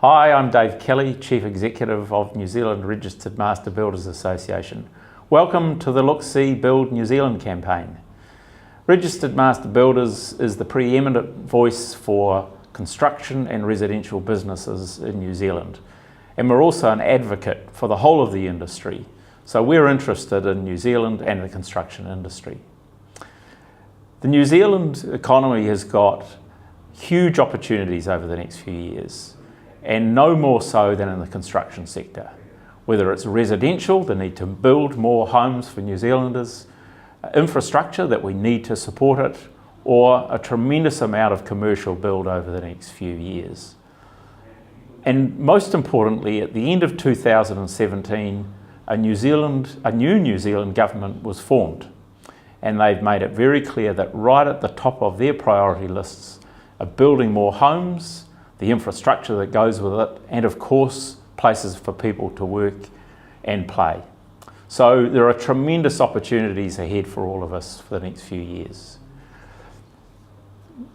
Hi, I'm Dave Kelly, Chief Executive of New Zealand Registered Master Builders Association. Welcome to the LookSee Build New Zealand campaign. Registered Master Builders is the preeminent voice for construction and residential businesses in New Zealand. And we're also an advocate for the whole of the industry. So we're interested in New Zealand and the construction industry. The New Zealand economy has got huge opportunities over the next few years, and no more so than in the construction sector. Whether it's residential, the need to build more homes for New Zealanders, infrastructure that we need to support it, or a tremendous amount of commercial build over the next few years. And most importantly, at the end of 2017, a new New Zealand government was formed. And they've made it very clear that right at the top of their priority lists are building more homes, the infrastructure that goes with it, and of course, places for people to work and play. So there are tremendous opportunities ahead for all of us for the next few years.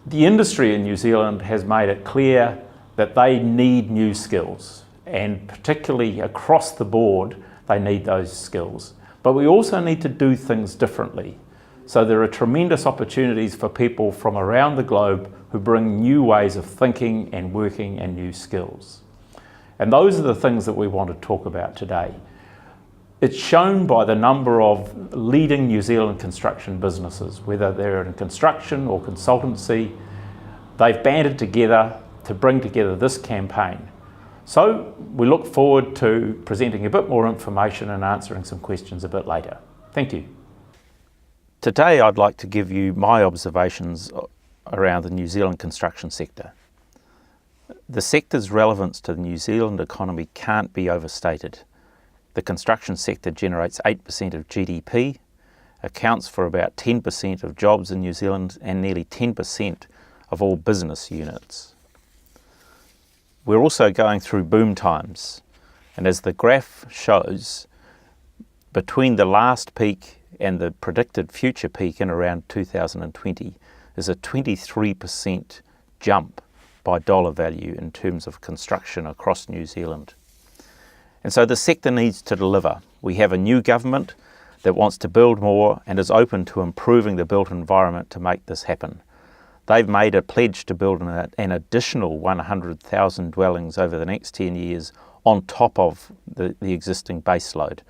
The industry in New Zealand has made it clear that they need new skills, and particularly across the board, they need those skills. But we also need to do things differently. So there are tremendous opportunities for people from around the globe who bring new ways of thinking and working and new skills. And those are the things that we want to talk about today. It's shown by the number of leading New Zealand construction businesses, whether they're in construction or consultancy, they've banded together to bring together this campaign. So we look forward to presenting a bit more information and answering some questions a bit later. Thank you. Today I'd like to give you my observations around the New Zealand construction sector. The sector's relevance to the New Zealand economy can't be overstated. The construction sector generates 8% of GDP, accounts for about 10% of jobs in New Zealand and nearly 10% of all business units. We're also going through boom times, and as the graph shows, between the last peak and the predicted future peak in around 2020 is a 23% jump by dollar value in terms of construction across New Zealand. And so the sector needs to deliver. We have a new government that wants to build more and is open to improving the built environment to make this happen. They've made a pledge to build an additional 100,000 dwellings over the next 10 years on top of the existing baseload.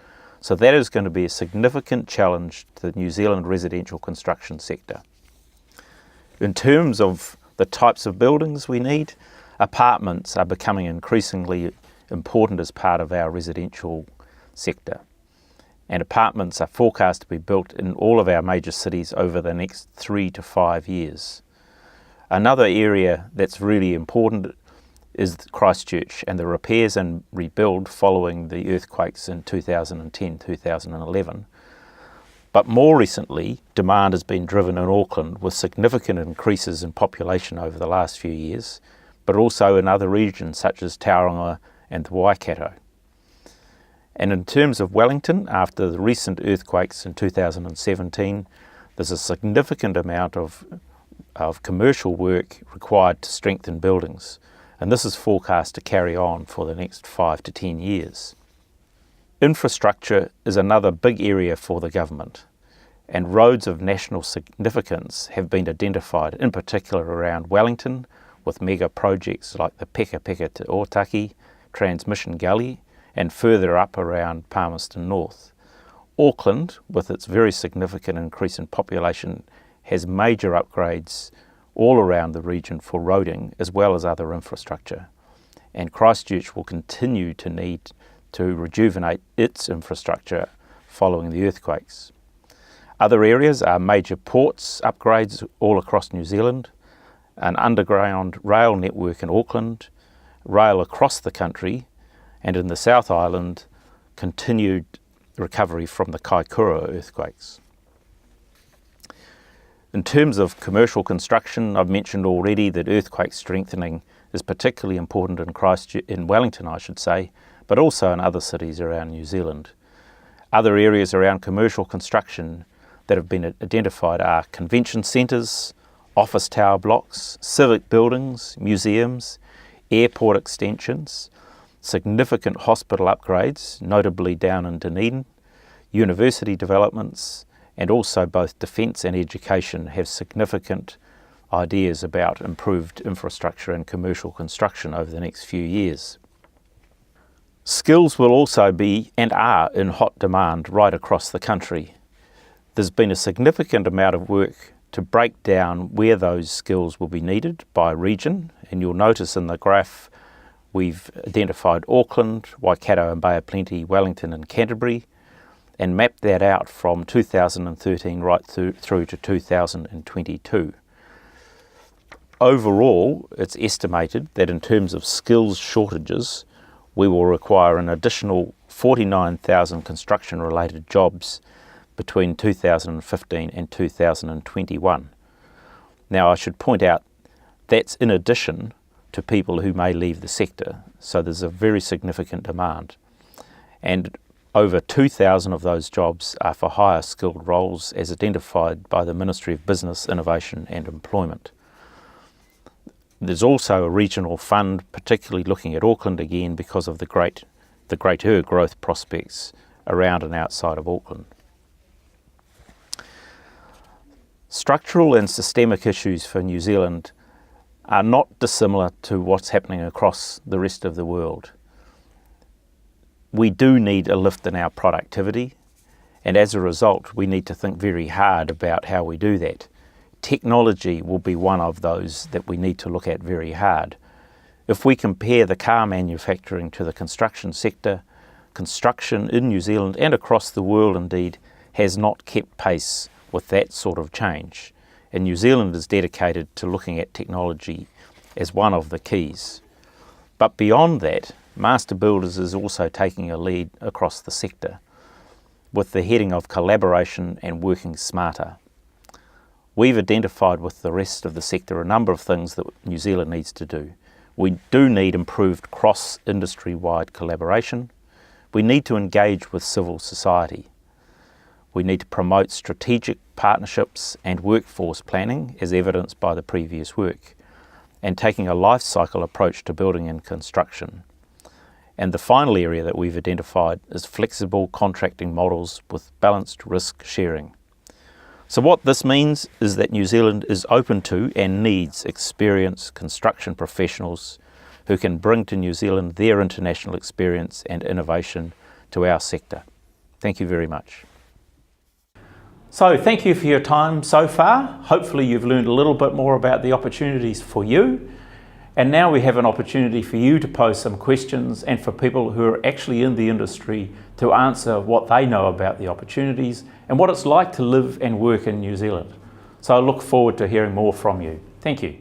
So that is going to be a significant challenge to the New Zealand residential construction sector. In terms of the types of buildings we need, apartments are becoming increasingly important as part of our residential sector. And apartments are forecast to be built in all of our major cities over the next 3 to 5 years. Another area that's really important is Christchurch and the repairs and rebuild following the earthquakes in 2010-2011. But more recently, demand has been driven in Auckland with significant increases in population over the last few years, but also in other regions such as Tauranga and the Waikato. And in terms of Wellington, after the recent earthquakes in 2017, there's a significant amount of commercial work required to strengthen buildings. And this is forecast to carry on for the next 5 to 10 years. Infrastructure is another big area for the government, and roads of national significance have been identified, in particular around Wellington, with mega projects like the Peka Peka to Otaki, Transmission Gully, and further up around Palmerston North. Auckland, with its very significant increase in population, has major upgrades all around the region for roading as well as other infrastructure. And Christchurch will continue to need to rejuvenate its infrastructure following the earthquakes. Other areas are major ports upgrades all across New Zealand, an underground rail network in Auckland, rail across the country, and in the South Island, continued recovery from the Kaikoura earthquakes. In terms of commercial construction, I've mentioned already that earthquake strengthening is particularly important in Wellington, I should say, but also in other cities around New Zealand. Other areas around commercial construction that have been identified are convention centres, office tower blocks, civic buildings, museums, airport extensions, significant hospital upgrades, notably down in Dunedin, university developments, and also both defence and education have significant ideas about improved infrastructure and commercial construction over the next few years. Skills will also be and are in hot demand right across the country. There's been a significant amount of work to break down where those skills will be needed by region, and you'll notice in the graph we've identified Auckland, Waikato and Bay of Plenty, Wellington and Canterbury, and mapped that out from 2013 right through to 2022. Overall, it's estimated that in terms of skills shortages, we will require an additional 49,000 construction-related jobs between 2015 and 2021. Now, I should point out that's in addition to people who may leave the sector, so there's a very significant demand. And over 2,000 of those jobs are for higher skilled roles as identified by the Ministry of Business, Innovation and Employment. There's also a regional fund, particularly looking at Auckland again because of the greater growth prospects around and outside of Auckland. Structural and systemic issues for New Zealand are not dissimilar to what's happening across the rest of the world. We do need a lift in our productivity, and as a result, we need to think very hard about how we do that. Technology will be one of those that we need to look at very hard. If we compare the car manufacturing to the construction sector, construction in New Zealand and across the world indeed has not kept pace with that sort of change. And New Zealand is dedicated to looking at technology as one of the keys. But beyond that, Master Builders is also taking a lead across the sector with the heading of collaboration and working smarter. We've identified with the rest of the sector a number of things that New Zealand needs to do. We do need improved cross-industry-wide collaboration. We need to engage with civil society. We need to promote strategic partnerships and workforce planning as evidenced by the previous work, and taking a life cycle approach to building and construction. And the final area that we've identified is flexible contracting models with balanced risk sharing. So what this means is that New Zealand is open to and needs experienced construction professionals who can bring to New Zealand their international experience and innovation to our sector. Thank you very much. So thank you for your time so far. Hopefully you've learned a little bit more about the opportunities for you. And now we have an opportunity for you to pose some questions and for people who are actually in the industry to answer what they know about the opportunities and what it's like to live and work in New Zealand. So I look forward to hearing more from you. Thank you.